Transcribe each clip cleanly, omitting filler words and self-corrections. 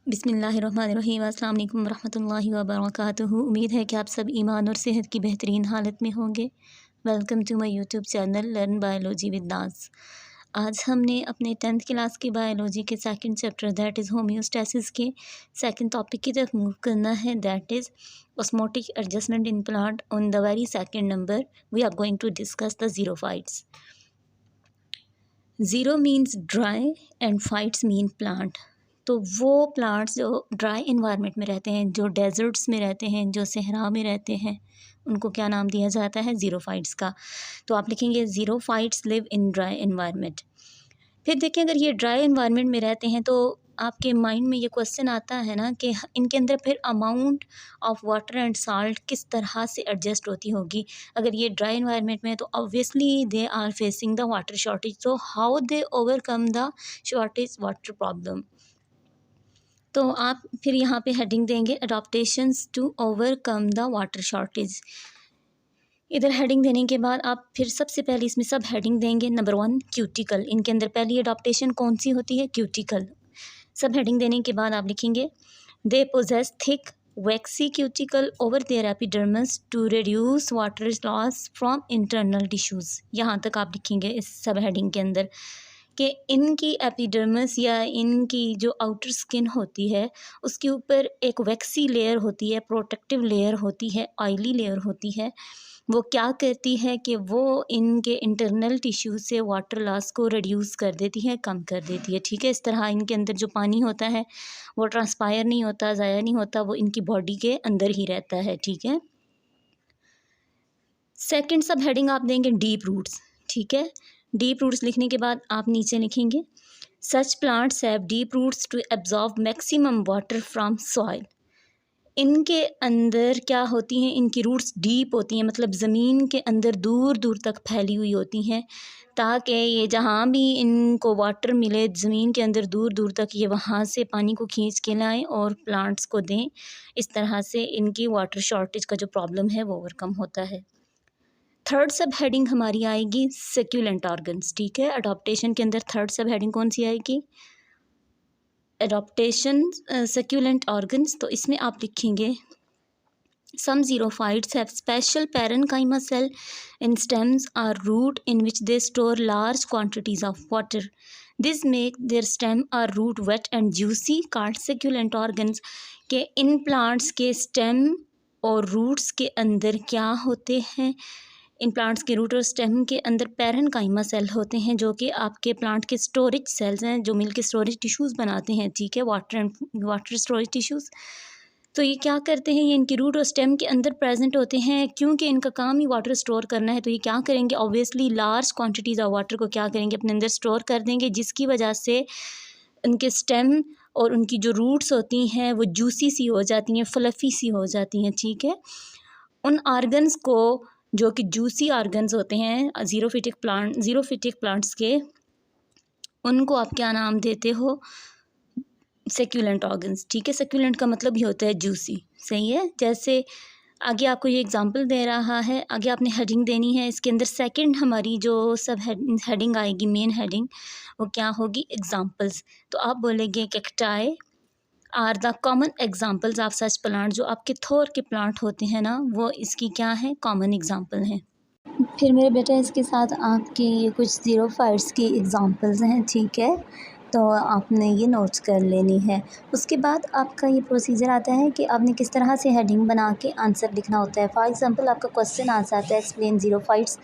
बिस्मिल्लाहिर्रहमानिर्रहीम अस्सलाम वालेकुम वरहमतुल्लाहि वबरकातुहू। उम्मीद है कि आप सब ईमान और सेहत की बेहतरीन हालत में होंगे। Welcome to my YouTube channel learn biology with Naaz. आज हमने अपने 10th क्लास की बायोलॉजी के second chapter that is homeostasis के सेकंड टॉपिक की तरफ मूव करना है, that is osmotic adjustment in plant. On the very second number we are going to discuss the xerophytes. Xero means dry and phytes mean plant. तो वो plants जो dry environment में रहते हैं, जो डेजर्ट्स में रहते हैं, जो सहरा में रहते हैं, उनको क्या नाम दिया जाता है? ज़ीरोफाइट्स का। तो आप लिखेंगे ज़ीरोफाइट्स लिव इन ड्राई इन्वायरमेंट। फिर देखिए, अगर ये ड्राई इन्वायरमेंट में रहते हैं तो आपके माइंड में ये क्वेश्चन आता है ना कि इनके अंदर फिर amount of water and salt किस तरह से एडजस्ट होती होगी। अगर ये ड्राई इन्वायरमेंट में है तो obviously they are facing the water shortage. तो how they overcome the shortage water problem. तो आप फिर यहाँ पे हेडिंग देंगे adaptations to overcome the water shortage. इधर हेडिंग देने के बाद आप फिर सबसे पहले इसमें सब हेडिंग देंगे। Number 1 cuticle. इनके अंदर पहली अडॉप्टेशन कौन सी होती है? क्यूटिकल। सब हेडिंग देने के बाद आप लिखेंगे they possess thick waxy cuticle over their epidermis to reduce water loss from internal tissues. यहाँ तक आप लिखेंगे इस सब हेडिंग के अंदर कि इनकी एपिडर्मिस या इनकी जो आउटर स्किन होती है उसके ऊपर एक वैक्सी लेयर होती है, प्रोटेक्टिव लेयर होती है, ऑयली लेयर होती है। वो क्या करती है कि वो इनके इंटरनल टिश्यू से वाटर लॉस को रिड्यूस कर देती है, कम कर देती है। ठीक है, इस तरह इनके अंदर जो पानी होता है वो ट्रांसपायर नहीं होता, ज़ाया नहीं होता, वो इनकी बॉडी के अंदर ही रहता है। ठीक है, सेकंड सब हेडिंग आप देंगे डीप रूट्स। ठीक है, डीप रूट्स लिखने के बाद आप नीचे लिखेंगे such plants have deep roots to absorb maximum water from soil. इनके अंदर क्या होती हैं? इनकी रूट्स डीप होती हैं, मतलब ज़मीन के अंदर दूर दूर तक फैली हुई होती हैं, ताकि ये जहाँ भी इनको वाटर मिले ज़मीन के अंदर दूर दूर तक ये वहाँ से पानी को खींच के लाएँ और प्लांट्स को दें। इस तरह से इनकी वाटर शॉर्टेज का जो प्रॉब्लम है वो ओवरकम होता है। थर्ड सब हेडिंग हमारी आएगी सेक्यूलेंट ऑर्गन्स। ठीक है, अडॉप्टेशन के अंदर थर्ड सब हेडिंग कौन सी आएगी? Adaptation succulent organs. तो इसमें आप लिखेंगे some xerophytes have special parenchyma cell in stems और root in which they store large quantities of water. This make their stem और root wet and juicy called succulent organs. के इन plants के stem और रूट्स के अंदर क्या होते हैं? इन प्लांट्स के रूट और स्टेम के अंदर पैरेन्काइमा सेल होते हैं, जो कि आपके प्लांट के स्टोरेज सेल्स हैं, जो मिलकर स्टोरेज टिश्यूज़ बनाते हैं। ठीक है, वाटर स्टोरेज टिश्यूज़। तो ये क्या करते हैं? ये इनके रूट और स्टेम के अंदर प्रेजेंट होते हैं, क्योंकि इनका काम ही वाटर स्टोर करना है। तो ये क्या करेंगे? Obviously large quantities of water को क्या करेंगे? अपने अंदर स्टोर कर देंगे, जिसकी वजह से उनके स्टेम और उनकी जो रूट्स होती हैं वो जूसी सी हो जाती हैं, फ्लफ़ी सी हो जाती हैं। ठीक है, उन ऑर्गन्स को जो कि जूसी ऑर्गन्स होते हैं ज़ीरोफिटिक प्लांट्स के, उनको आप क्या नाम देते हो? Succulent organs. ठीक है, सेक्यूलेंट का मतलब ही होता है जूसी। सही है, जैसे आगे आपको ये एग्जांपल दे रहा है, आगे आपने हेडिंग देनी है। इसके अंदर सेकंड हमारी जो सब हेडिंग आएगी, मेन हेडिंग, वो क्या होगी? एग्जांपल्स। तो आप बोलेंगे cacti are the common examples of such plant. जो आपके थोर के प्लांट होते हैं ना, वो इसकी क्या है? कॉमन एग्जाम्पल हैं। फिर मेरे बेटा इसके साथ आपके ये कुछ ज़ीरोफाइट्स की एग्जांपल्स हैं। ठीक है, तो आपने ये नोट्स कर लेनी है। उसके बाद आपका ये प्रोसीजर आता है कि आपने किस तरह से हेडिंग बना के आंसर लिखना होता है। फॉर एग्जांपल आपका क्वेश्चन आ जाता है एक्सप्लेन ज़ीरोफाइट्स,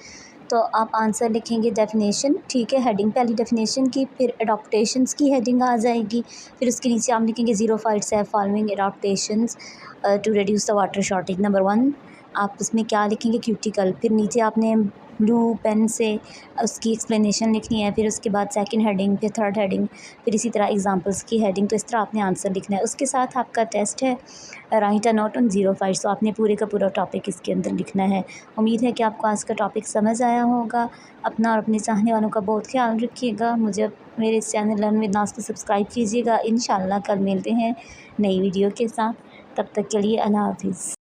तो आप आंसर लिखेंगे डेफिनेशन। ठीक है, हेडिंग पहली डेफिनेशन की, फिर अडॉप्टेशंस की हेडिंग आ जाएगी, फिर उसके नीचे आप लिखेंगे ज़ीरोफाइट्स है following adaptations to reduce the water shortage. Number 1 आप उसमें क्या लिखेंगे? क्यूटिकल। फिर नीचे आपने ब्लू पेन से उसकी एक्सप्लेनेशन लिखनी है, फिर उसके बाद सेकंड हेडिंग, फिर थर्ड हेडिंग, फिर इसी तरह एग्जांपल्स की हेडिंग। तो इस तरह आपने आंसर लिखना है। उसके साथ आपका टेस्ट है राइट अ नोट ऑन ज़ीरोफाइट्स। तो आपने पूरे का पूरा टॉपिक इसके अंदर लिखना है। उम्मीद है कि आपको आज का टॉपिक समझ आया होगा। अपना और अपने चाहने वालों का बहुत ख्याल रखिएगा। मुझे मेरे इस चैनल लर्न विद नाज को सब्सक्राइब कीजिएगा। इंशाल्लाह कल मिलते हैं नई वीडियो के साथ। तब तक के लिए अल्लाह हाफिज़।